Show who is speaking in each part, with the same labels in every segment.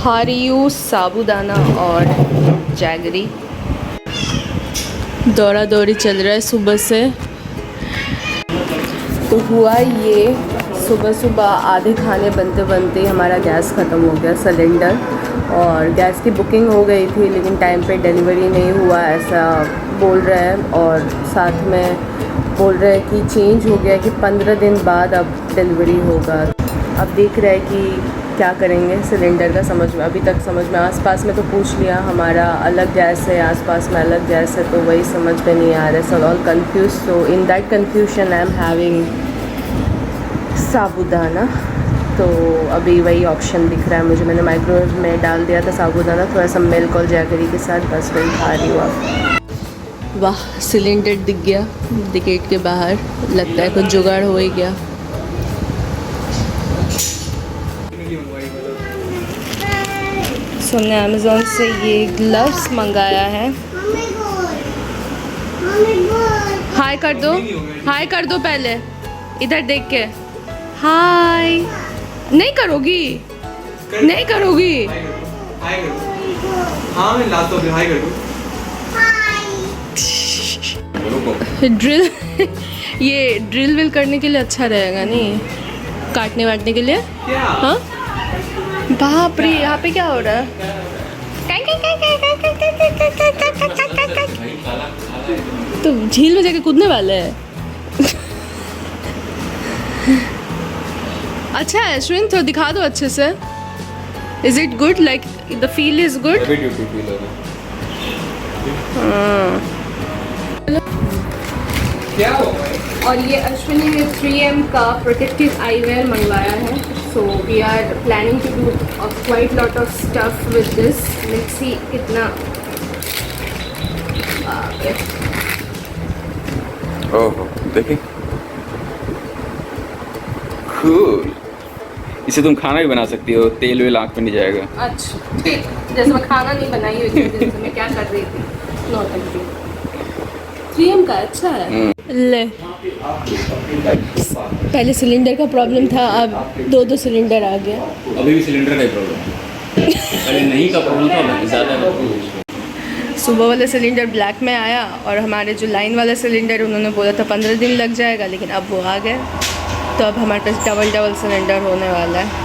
Speaker 1: खा रही हूँ साबूदाना और जैगरी। दौड़ा दौड़ी चल रहा है सुबह से। तो हुआ ये, सुबह सुबह आधे खाने बनते बनते हमारा गैस ख़त्म हो गया, सिलेंडर। और गैस की बुकिंग हो गई थी लेकिन टाइम पे डिलीवरी नहीं हुआ ऐसा बोल रहे हैं। और साथ में बोल रहे हैं कि चेंज हो गया कि 15 दिन बाद अब डिलीवरी होगा। अब देख रहे हैं कि क्या करेंगे सिलेंडर का, समझ में अभी तक समझ में, आसपास में तो पूछ लिया, हमारा अलग गैस है, आसपास में अलग गैस है, तो वही समझ में नहीं आ रहा है। So all confuse. So in that confusion I am having साबूदाना। तो अभी वही ऑप्शन दिख रहा है मुझे। मैंने माइक्रोवेव में डाल दिया था साबूदाना थोड़ा सा मिल्क और जैगरी के साथ, बस वही खा रही हूँ अब। वाह, सिलेंडर दिख गया गेट के बाहर। लगता है कुछ जुगाड़ हो ही गया। हमने अमेज़ॉन से ये ग्लव्स मंगाया है। हाय कर दो, हाय कर दो पहले, इधर देख के हाय। नहीं करोगी, नहीं करोगी।
Speaker 2: हाँ मैं लाता हूँ, हाय कर दो।
Speaker 1: ड्रिल ये ड्रिल विल करने के लिए अच्छा रहेगा, नहीं काटने वाटने के लिए। हाँ बाप रे, यहाँ पे क्या हो रहा है? तो झील में जाके कूदने वाले हैं। अच्छा है अश्विन, थोड़ा दिखा दो अच्छे से। Is it good, like the feel is good? और ये अश्विनी ने 3M का प्रोटेक्टिव आईवेयर मंगवाया है। So we are planning to do quite lot of stuff with this. Let's see कितना।
Speaker 2: ओह देखिए, कूल। इसे तुम खाना भी बना सकती हो, तेल वेल आँख में नहीं जाएगा।
Speaker 1: अच्छा ठीक, जैसे मैं खाना नहीं बनाई हुई थी, जैसे मैं क्या कर रही थी। No thank you. 3M का अच्छा है। ले, पहले सिलेंडर का प्रॉब्लम था, अब दो सिलेंडर आ गया।
Speaker 3: अभी भी सिलेंडर का ही प्रॉब्लम है। पहले नहीं का प्रॉब्लम था, ज़्यादा।
Speaker 1: सुबह वाला सिलेंडर ब्लैक में आया और हमारे जो लाइन वाला सिलेंडर उन्होंने बोला था 15 दिन लग जाएगा, लेकिन अब वो आ गए। तो अब हमारे पास डबल सिलेंडर होने वाला है।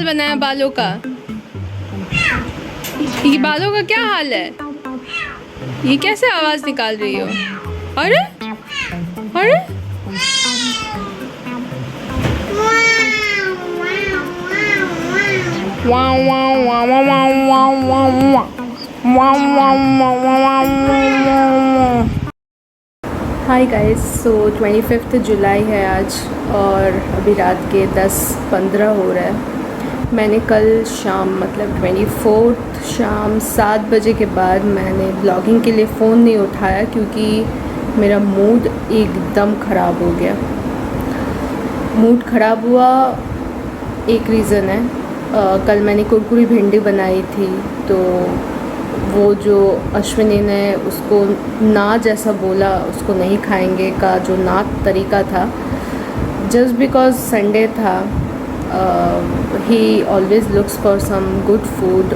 Speaker 1: बनाया बालों का, ये बालों का क्या हाल है? ये कैसे आवाज निकाल रही हो? अरे अरे हाय गाइस, सो 25 जुलाई है आज और अभी रात के 10:15 हो रहा है। मैंने कल शाम मतलब 24 शाम 7 बजे के बाद मैंने ब्लॉगिंग के लिए फ़ोन नहीं उठाया क्योंकि मेरा मूड एकदम ख़राब हो गया। मूड ख़राब हुआ, एक रीज़न है, कल मैंने कुरकुरी भिंडी बनाई थी तो वो जो अश्विनी ने उसको ना जैसा बोला, उसको नहीं खाएंगे का जो ना तरीका था, जस्ट बिकॉज संडे था। he always looks for some good food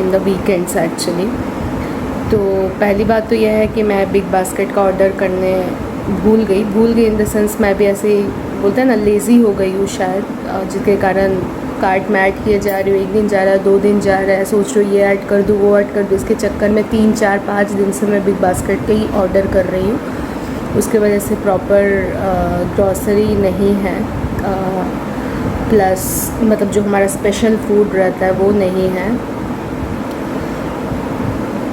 Speaker 1: in the weekends actually। तो पहली बात तो यह है कि मैं बिग बास्केट का ऑर्डर करने भूल गई इन द सेंस मैं भी ऐसे बोलते हैं ना लेज़ी हो गई हूँ शायद, जिसके कारण कार्ट में ऐड किए जा रही हूँ। एक दिन जा रहा है, 2 दिन जा रहा है, सोच रही हूँ ये ऐड कर दूँ वो ऐड कर दूँ। इसके चक्कर में 3, 4, 5 दिन से मैं बिग बास्केट के ही ऑर्डर कर रही हूँ। उसके वजह से प्रॉपर ग्रॉसरी नहीं है, प्लस मतलब जो हमारा स्पेशल फूड रहता है वो नहीं है।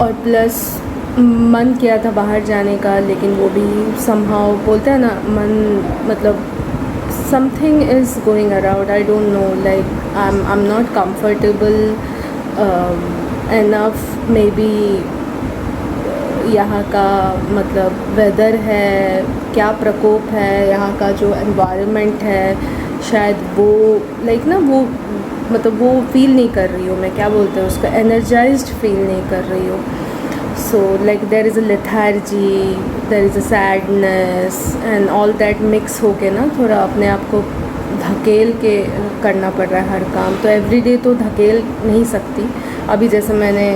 Speaker 1: और प्लस मन किया था बाहर जाने का, लेकिन वो भी समहाउ बोलते हैं ना मन, मतलब something is going around, I don't no, like I am not comfortable enough may be यहाँ का मतलब वेदर है, क्या प्रकोप है, यहाँ का जो एनवायरनमेंट है, शायद वो लाइक ना वो मतलब वो फील नहीं कर रही हूँ मैं, क्या बोलते हैं उसको, एनर्जाइज्ड फील नहीं कर रही हूँ. So like there is a lethargy, there is a sadness and all that mix हो के ना थोड़ा अपने आप को धकेल के करना पड़ रहा है हर काम. तो एवरीडे तो धकेल नहीं सकती. अभी जैसे मैंने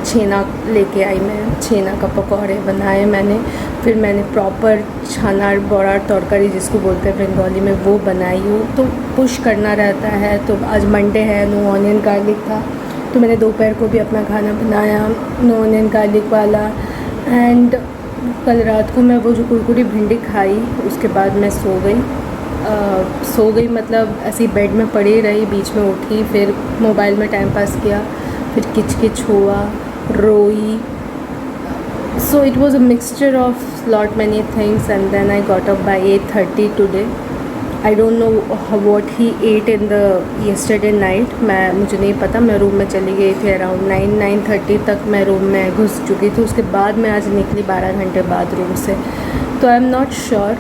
Speaker 1: छेना लेके आई, मैं छेना का पकौड़े बनाए मैंने, फिर मैंने प्रॉपर छाना बड़ा तरकारी जिसको बोलते हैं बंगाली में वो बनाई हूँ. तो पुश करना रहता है. तो आज मंडे है, नो ऑनियन गार्लिक था, तो मैंने दोपहर को भी अपना खाना बनाया नो ऑनियन गार्लिक वाला. एंड कल रात को मैं वो जो कुरकुरी भिंडी खाई उसके बाद मैं सो गई मतलब ऐसी बेड में पड़ी रही, बीच में उठी, फिर मोबाइल में टाइम पास किया, फिर किच हुआ, रोई. So it was a mixture of lot many things and then I got up by 8:30 today. I don't know what he ate in the yesterday night. मुझे नहीं पता. मैं रूम में चली गई थी अराउंड 9-9:30 तक मैं रूम में घुस चुकी थी. उसके बाद मैं आज निकली 12 घंटे बाद रूम से. तो आई एम नॉट श्योर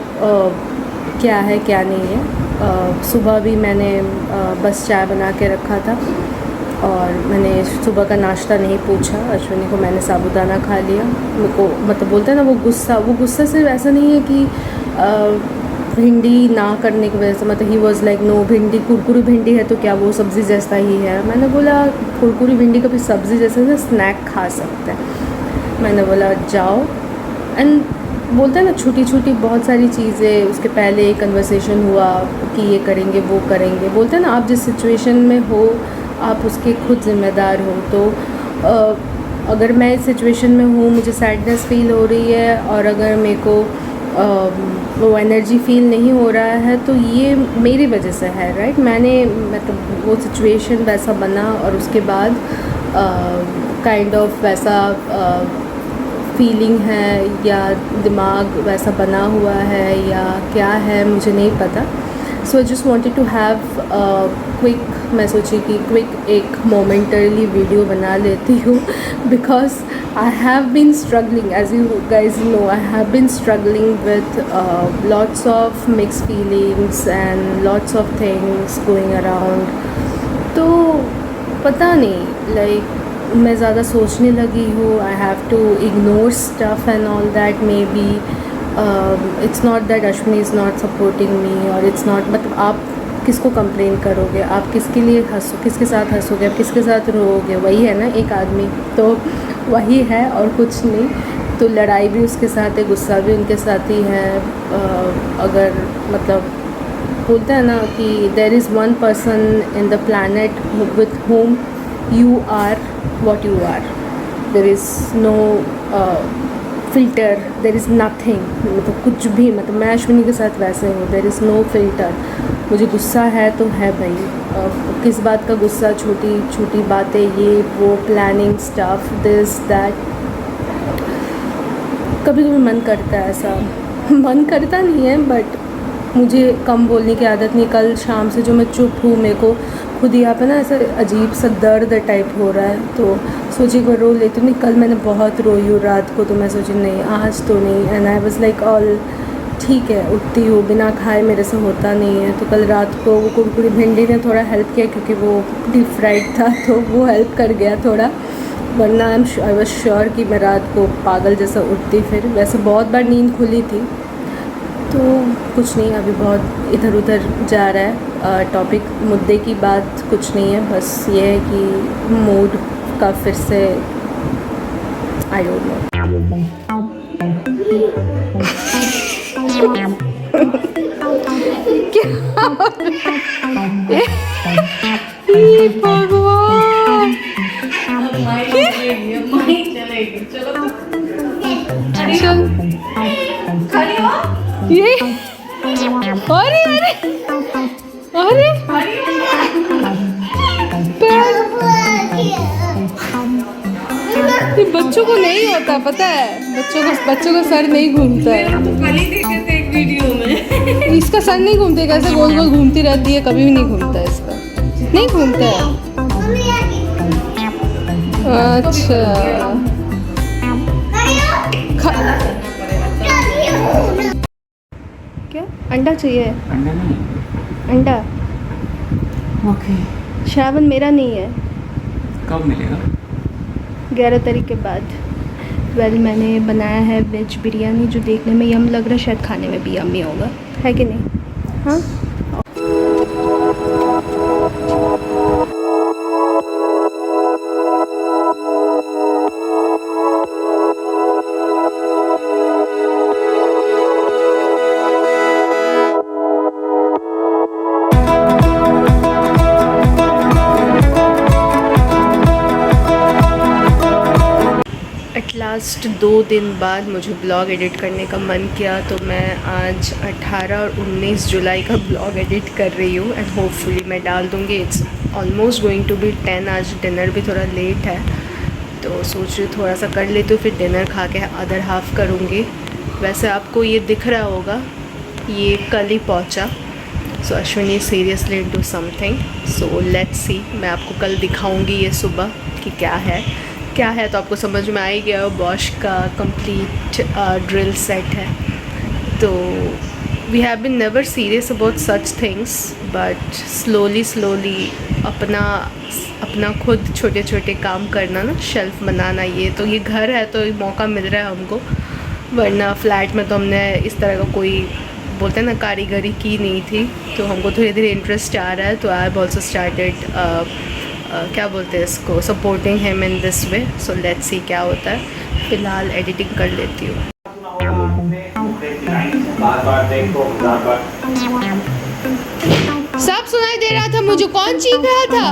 Speaker 1: क्या है क्या नहीं है. सुबह भी मैंने बस चाय बना के रखा था और मैंने सुबह का नाश्ता नहीं पूछा. अश्विनी को मैंने साबूदाना खा लिया. मेरे को मतलब बोलते हैं ना वो गुस्सा सिर्फ ऐसा नहीं है कि भिंडी ना करने की वजह से, मतलब ही वॉज़ लाइक नो भिंडी, कुरकुरी भिंडी है तो क्या वो सब्ज़ी जैसा ही है. मैंने बोला कुरकुरी भिंडी कभी सब्ज़ी जैसे ना स्नैक खा सकते हैं. मैंने बोला जाओ. एंड बोलते हैं ना छोटी छोटी बहुत सारी चीज़ें. उसके पहले एक कन्वर्सेशन हुआ कि ये करेंगे वो करेंगे. बोलते हैं ना आप जिस सिचुएशन में हो आप उसके खुद ज़िम्मेदार हो. तो अगर मैं इस सिचुएशन में हूँ, मुझे सैडनेस फ़ील हो रही है और अगर मेरे को वो एनर्जी फ़ील नहीं हो रहा है तो ये मेरी वजह से है, राइट. मैंने मतलब वो सिचुएशन वैसा बना और उसके बाद काइंड ऑफ वैसा फीलिंग है या दिमाग वैसा बना हुआ है या क्या है मुझे नहीं पता. So I just wanted to have quick, मैं सोची कि क्विक एक मोमेंटरली वीडियो बना लेती हूँ because I have been struggling, as you guys know, I have been struggling with lots of mix feelings and lots of things going around. तो पता नहीं लाइक मैं ज़्यादा सोचने लगी हूँ. I have to ignore stuff and all that. Maybe it's not that Ashwini is not supporting me और it's not, मतलब आप किसको कंप्लेन करोगे, आप किसके लिए किसके साथ हंसोगे, आप किसके साथ रोओगे, वही है ना एक आदमी. तो वही है और कुछ नहीं. तो लड़ाई भी उसके साथ है, गुस्सा भी उनके साथ ही है. अगर मतलब बोलते हैं ना कि there is one person in the planet with home you are what you are. There is no filter, there is nothing. मतलब कुछ भी, मतलब मैं अश्विनी के साथ वैसे हूँ. there is no filter. मुझे गुस्सा है तो है भाई. किस बात का गुस्सा, छोटी छोटी बातें, ये वो प्लानिंग स्टफ, दिस दैट. कभी कभी मन करता है ऐसा, मन करता नहीं है बट मुझे कम बोलने की आदत नहीं. कल शाम से जो मैं चुप हूँ, मेरे को खुद यहाँ पे ना ऐसा अजीब सा दर्द टाइप हो रहा है. तो सोची को रो लेती हूँ. नहीं, कल मैंने बहुत रोई हूँ रात को, तो मैं सोची नहीं आज तो नहीं. And I was like all ठीक है, उठती हूँ, बिना खाए मेरे से होता नहीं है. तो कल रात को वो कुरकुरी भिंडी ने थोड़ा हेल्प किया क्योंकि वो डीप फ्राइड था, तो वो हेल्प कर गया थोड़ा. वरना आई वाज श्योर कि मैं रात को पागल जैसा उठती. फिर वैसे बहुत बार नींद खुली थी. तो कुछ नहीं, अभी बहुत इधर उधर जा रहा है. टॉपिक मुद्दे की बात कुछ नहीं है, बस ये है कि मूड का फिर से आई डोंट नो. भगवान ये अरे अरे ये बच्चों को नहीं होता, पता है. बच्चों का सर नहीं घूमता है.
Speaker 4: कल ही देखे थे एक वीडियो में.
Speaker 1: इसका सर नहीं घूमते, कैसे गोल गोल घूमती रहती है, कभी भी नहीं घूमता है इसका, नहीं घूमता है. अच्छा क्या अंडा चाहिए?
Speaker 3: अंडा नहीं।
Speaker 1: अंडा
Speaker 3: ओके।
Speaker 1: श्रावण मेरा नहीं है,
Speaker 3: कब मिलेगा?
Speaker 1: 11 तारीख के बाद। वेल मैंने बनाया है वेज बिरयानी जो देखने में यम लग रहा है, शायद खाने में भी यम्मी होगा, है कि नहीं? हाँ। एट लास्ट 2 दिन बाद मुझे ब्लॉग एडिट करने का मन किया, तो मैं आज 18 और 19 जुलाई का ब्लॉग एडिट कर रही हूँ एंड होपफुली मैं डाल दूँगी। It's almost going to be 10। आज डिनर भी थोड़ा लेट है तो सोच रही हूँ थोड़ा सा कर लेती हूँ, फिर डिनर खा के अदर हाफ़ करूँगी। वैसे आपको ये दिख रहा होगा ये कल ही पहुँचा। So Ashwini seriously into something, so let's see. मैं आपको कल दिखाऊँगी ये सुबह कि क्या है तो आपको समझ में आ ही गया। बॉश का कंप्लीट ड्रिल सेट है। तो we have been never serious about such things, but slowly अपना खुद छोटे छोटे काम करना ना, शेल्फ बनाना, ये घर है तो मौका मिल रहा है हमको, वरना फ्लैट में तो हमने इस तरह का कोई बोलते हैं ना कारीगरी की नहीं थी। तो हमको धीरे धीरे इंटरेस्ट आ रहा है, तो आई हैव ऑल्सो स्टार्टेड क्या बोलते हैं इसको, supporting him in this way. So let's सी क्या होता है। फ़िलहाल एडिटिंग कर लेती हूँ। सब सुनाई दे रहा था मुझे, कौन चीख रहा था?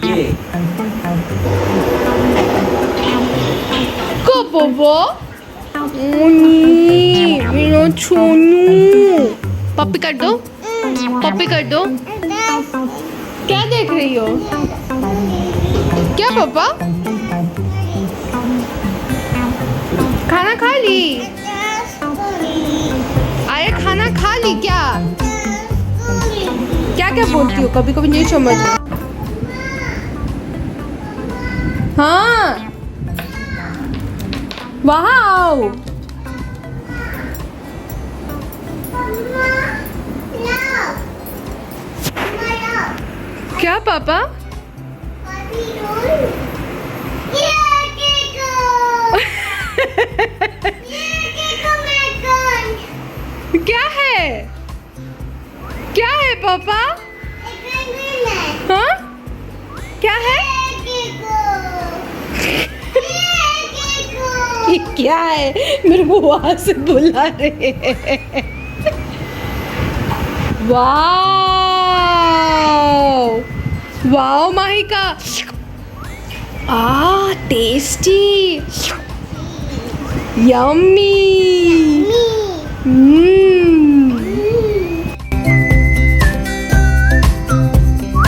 Speaker 3: ये
Speaker 1: मेरा छोनू, पप्पी कर दो, पप्पी कर दो। क्या देख रही हो? क्या पापा? खाना खा ली? अरे खाना खा ली क्या? क्या क्या बोलती हो, कभी कभी नहीं समझ। हाँ वहाँ आओ। क्या पापा? क्या है? क्या है पापा? हाँ क्या है? ये क्या है? मेरे को वहां से बुला रहे हैं। Wow Mahika, tasty, yummy.